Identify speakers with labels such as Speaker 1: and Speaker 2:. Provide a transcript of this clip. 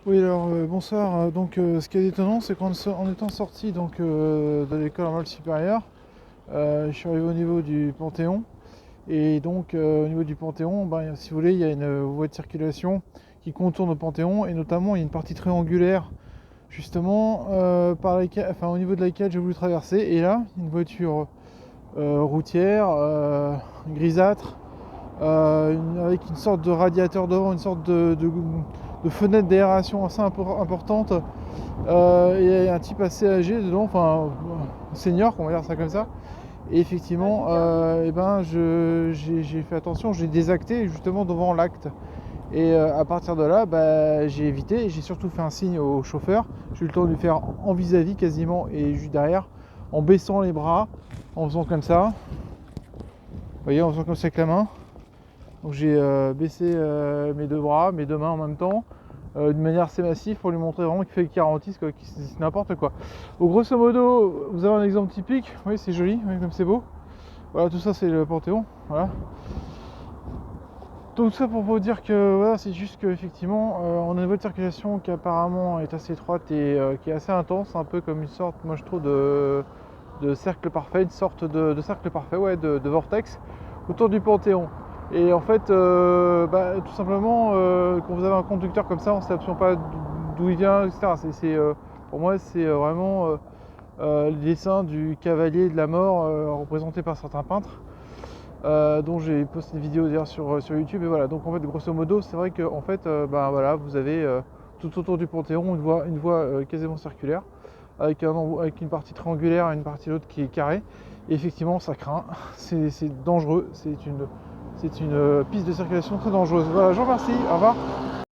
Speaker 1: Oui, alors bonsoir. Ce qui est étonnant, c'est qu'en étant sorti de l'école normale supérieure, je suis arrivé au niveau du Panthéon. Et au niveau du Panthéon, ben, si vous voulez, il y a une voie de circulation qui contourne le Panthéon. Et notamment, il y a une partie triangulaire, justement, au niveau de laquelle j'ai voulu traverser. Et là, une voiture routière, grisâtre, avec une sorte de radiateur devant, une sorte de fenêtre d'aération assez importante. Il y a un type assez âgé dedans, enfin senior, on va dire ça comme ça. Et effectivement, j'ai fait attention, j'ai désacté justement devant l'acte. Et à partir de là, j'ai évité et j'ai surtout fait un signe au chauffeur. J'ai eu le temps de lui faire en vis-à-vis quasiment et juste derrière, en baissant les bras, en faisant comme ça. Vous voyez, en faisant comme ça avec la main. Donc j'ai baissé mes deux bras, mes deux mains en même temps, d'une manière assez massive pour lui montrer vraiment qu'il fait le 46, quoi, c'est n'importe quoi. Donc grosso modo, vous avez un exemple typique, oui c'est joli, oui, comme c'est beau. Voilà, tout ça c'est le Panthéon, voilà. Donc tout ça pour vous dire que voilà, c'est juste qu'effectivement, on a une voie de circulation qui apparemment est assez étroite et qui est assez intense, un peu comme une sorte, moi je trouve, de cercle parfait, une sorte de cercle parfait, ouais, de vortex autour du Panthéon. Et en fait, tout simplement, quand vous avez un conducteur comme ça, on ne sait absolument pas d'où il vient, etc. Pour moi, c'est vraiment le dessin du cavalier de la mort représenté par certains peintres, dont j'ai posté une vidéo d'ailleurs sur YouTube. Et voilà, donc en fait, grosso modo, c'est vrai que en fait, voilà, vous avez tout autour du Panthéon une voie quasiment circulaire, avec une partie triangulaire et une partie l'autre qui est carrée. Et effectivement, ça craint, c'est dangereux, c'est une piste de circulation très dangereuse. Voilà, je vous remercie, au revoir.